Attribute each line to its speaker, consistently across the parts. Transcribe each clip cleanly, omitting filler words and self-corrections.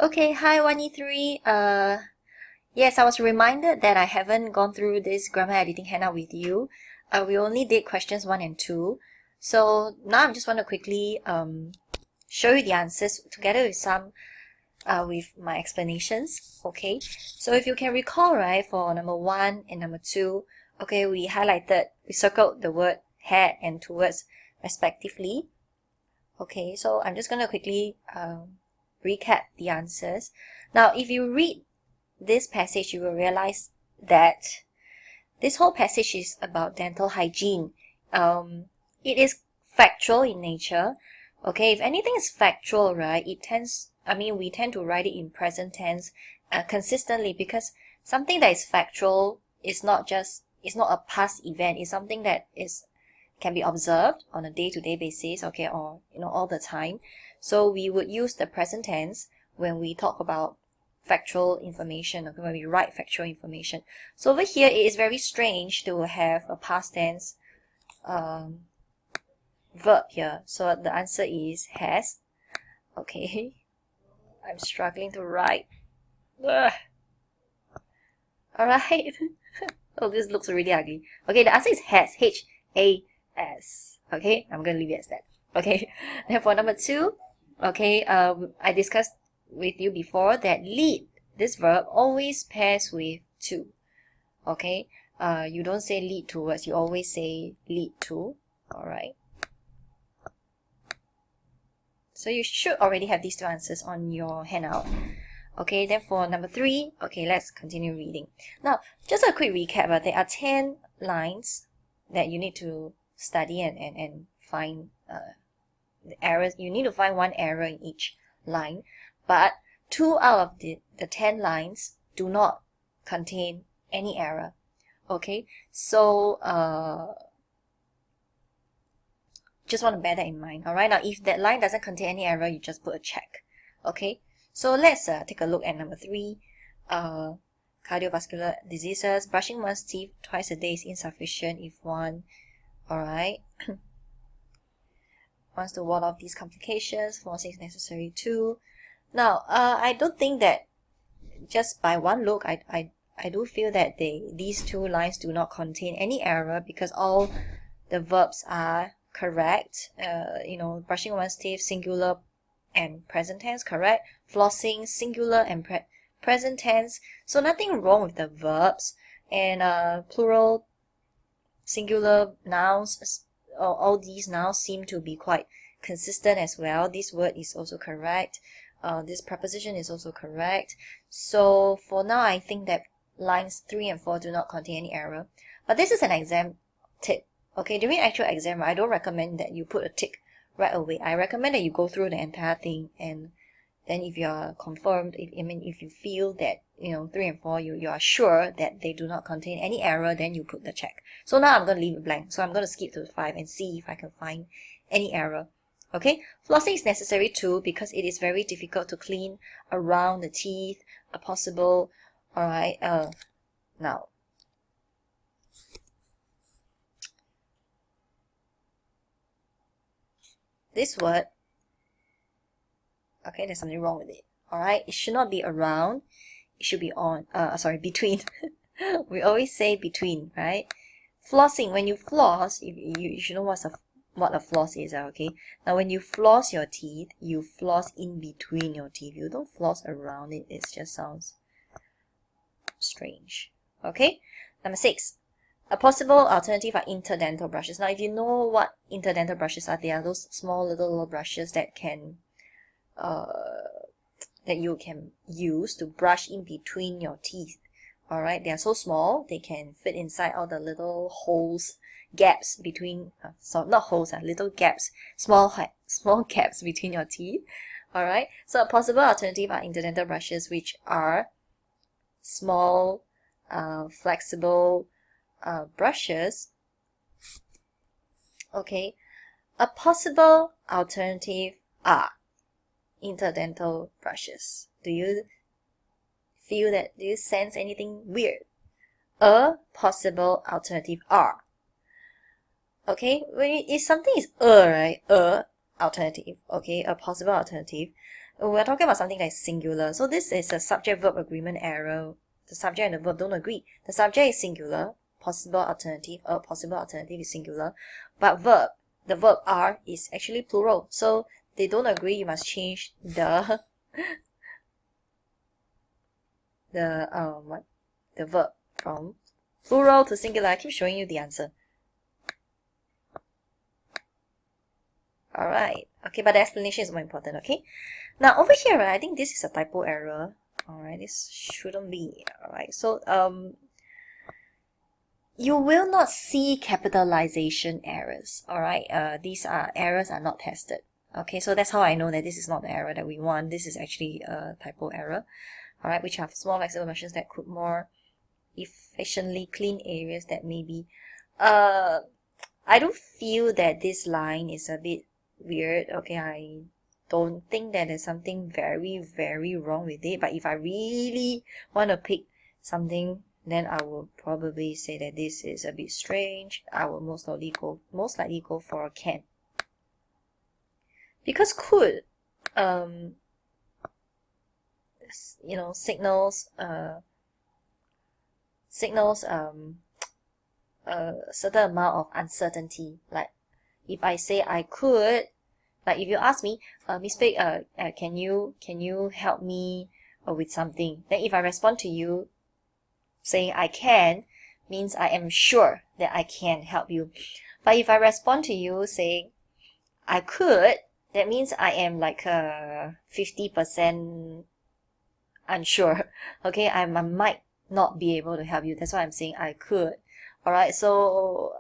Speaker 1: Okay, hi 1E3. Yes, I was reminded that I haven't gone through this grammar editing handout with you. We only did questions 1 and 2. So now I just want to quickly show you the answers together with with my explanations. Okay, so if you can recall, right, for number 1 and number 2, okay, we circled the word had and towards respectively. Okay, so I'm just going to quickly recap the answers. Now, if you read this passage, you will realize that this whole passage is about dental hygiene. It is factual in nature. Okay, if anything is factual, right, we tend to write it in present tense consistently, because something that is factual is not a past event. It's something that can be observed on a day-to-day basis, okay, or all the time. So we would use the present tense when we talk about factual information, okay, when we write factual information. So over here, it is very strange to have a past tense verb here. So the answer is has. Okay, I'm struggling to write. Ugh. All right. Oh, this looks really ugly. Okay, the answer is has. H-A-S. Okay, I'm gonna leave it as that. Okay, then for number 2, okay, I discussed with you before that lead, this verb, always pairs with to. Okay, you don't say lead towards, you always say lead to. All right. So you should already have these 2 answers on your handout. Okay, then for number 3, okay, let's continue reading. Now, just a quick recap. There are 10 lines that you need to study and find the errors. You need to find 1 error in each line, but 2 out of the 10 lines do not contain any error. Okay, so just want to bear that in mind. All right, now if that line doesn't contain any error, you just put a check. Okay, so let's take a look at number 3. Cardiovascular diseases. Brushing one's teeth twice a day is insufficient if one, alright, wants to ward off these complications. Flossing is necessary too. Now, I don't think that just by one look, I do feel that these 2 lines do not contain any error, because all the verbs are correct. Brushing one's teeth, singular and present tense, correct. Flossing, singular and present tense. So nothing wrong with the verbs. And plural, singular nouns, all these nouns seem to be quite consistent as well. This word is also correct. This preposition is also correct. So for now, I think that lines 3 and 4 do not contain any error. But this is an exam tip. Okay, during actual exam, I don't recommend that you put a tick right away. I recommend that you go through the entire thing, and then if you are confirmed, if you feel that 3 and 4, you are sure that they do not contain any error, then you put the check. So now I'm going to leave it blank. So I'm going to skip to 5 and see if I can find any error. Okay, flossing is necessary too, because it is very difficult to clean around the teeth, possible. Alright, now, this word, okay, there's something wrong with it. Alright, it should not be around, it should be on, between. We always say between, right? Flossing, when you floss, you should know what a floss is, okay? Now, when you floss your teeth, you floss in between your teeth. You don't floss around it. It just sounds strange. Okay? Number 6. A possible alternative are interdental brushes. Now, if you know what interdental brushes are, they are those small little brushes that you can use to brush in between your teeth. Alright, they are so small, they can fit inside all the little holes, gaps between, not holes, little gaps, small gaps between your teeth. Alright, so a possible alternative are interdental brushes, which are small, flexible brushes. Okay, a possible alternative are interdental brushes. Do you sense anything weird? A possible alternative are. Okay, if something is right, alternative, okay, a possible alternative, we're talking about something that is singular. So this is a subject-verb agreement error. The subject and the verb don't agree. The subject is singular, possible alternative is singular, but the verb are is actually plural. So they don't agree. You must change the the verb from plural to singular. I keep showing you the answer. Alright, okay, but the explanation is more important, okay? Now over here, right, I think this is a typo error. Alright, this shouldn't be. Alright, so you will not see capitalization errors. Alright, these errors are not tested. Okay, so that's how I know that this is not the error that we want. This is actually a typo error. Alright, which have small flexible meshes that could more efficiently clean areas that may be. I do feel that this line is a bit weird. Okay, I don't think that there's something very wrong with it, but if I really want to pick something, then I will probably say that this is a bit strange. I will most likely go for a can, because could you know, signals a certain amount of uncertainty. Like if I say I could, like if you ask me, Miss Pei, can you help me with something? Then if I respond to you saying I can, means I am sure that I can help you. But if I respond to you saying I could, that means I am like 50% unsure. Okay, I might not be able to help you. That's why I'm saying I could. Alright, so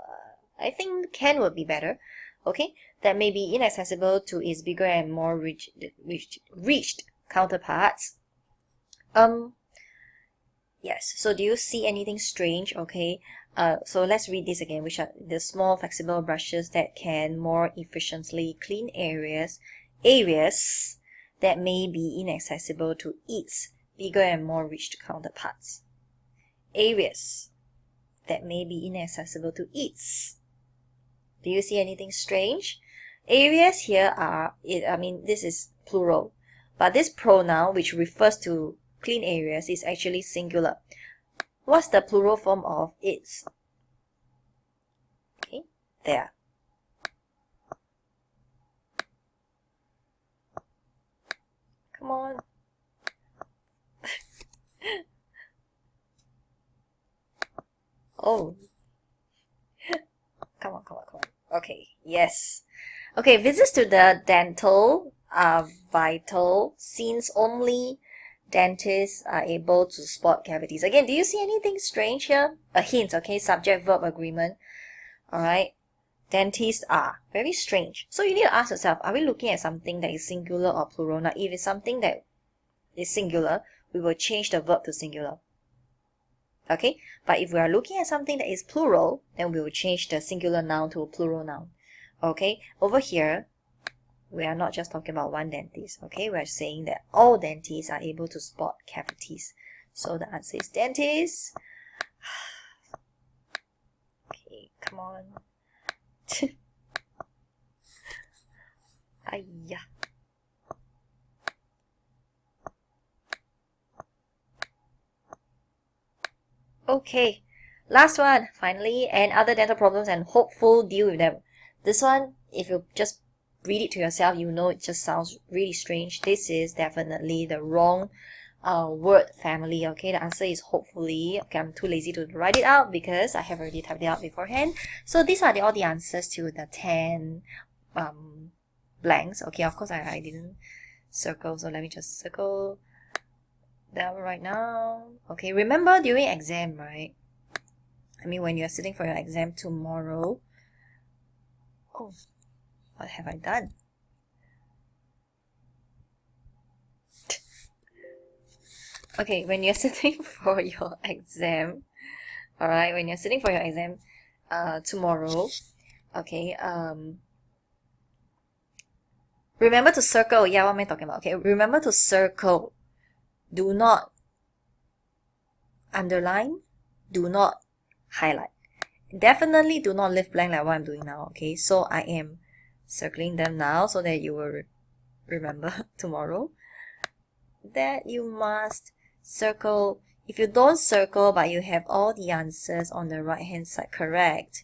Speaker 1: I think can would be better. Okay, that may be inaccessible to its bigger and more reached counterparts. Yes, so do you see anything strange? Okay, so let's read this again, which are the small flexible brushes that can more efficiently clean areas that may be inaccessible to its bigger and more reached counterparts. Areas that may be inaccessible to its. Do you see anything strange? Areas here are, this is plural, but this pronoun which refers to clean areas is actually singular. What's the plural form of its? Okay, there. Come on. Oh. Come on. Okay, yes. Okay, visits to the dental are vital since only dentists are able to spot cavities. Again, do you see anything strange here? A hint, okay? Subject-verb agreement. Alright. Dentists are. Very strange. So you need to ask yourself, are we looking at something that is singular or plural? Now, if it's something that is singular, we will change the verb to singular. Okay? But if we are looking at something that is plural, then we will change the singular noun to a plural noun. Okay? Over here, we are not just talking about one dentist. Okay? We are saying that all dentists are able to spot cavities. So the answer is dentist. Okay, come on. Ayya. Okay, last one, finally, and other dental problems and hopeful deal with them. This one, if you just read it to yourself, you know it just sounds really strange. This is definitely the wrong word family. Okay, the answer is hopefully. Okay, I'm too lazy to write it out because I have already typed it out beforehand. So these are all the answers to the 10 blanks. Okay, of course I didn't circle, so let me just circle them right now. Okay, remember during exam, right? I mean, when you're sitting for your exam tomorrow. Oh, what have I done? Okay, when you're sitting for your exam, alright, when you're sitting for your exam tomorrow, okay, remember to circle. Yeah, what am I talking about? Okay, remember to circle. Do not underline. Do not highlight. Definitely do not leave blank like what I'm doing now. Okay, so I am circling them now so that you will remember tomorrow. that you must circle. If you don't circle but you have all the answers on the right hand side correct,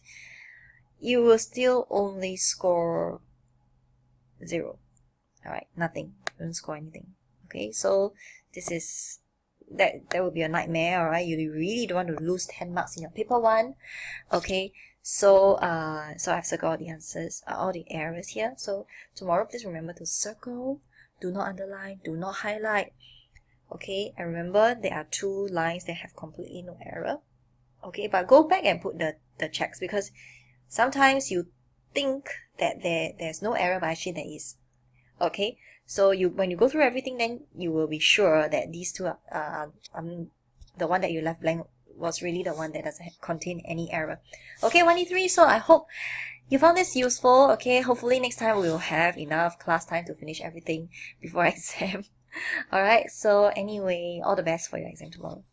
Speaker 1: you will still only score 0. Alright, nothing. You don't score anything. Okay, so this is that would be a nightmare. Alright, you really don't want to lose 10 marks in your paper 1. Okay, so so I've circled all the answers, all the errors here. So tomorrow, please remember to circle, do not underline, do not highlight. Okay, and remember there are 2 lines that have completely no error. Okay, but go back and put the checks, because sometimes you think that there's no error, but actually there is. Okay, so when you go through everything, then you will be sure that these 2 are the one that you left blank was really the one that doesn't contain any error. Okay, 1E3, so I hope you found this useful. Okay, hopefully next time we will have enough class time to finish everything before exam. Alright, so anyway, all the best for your exam tomorrow.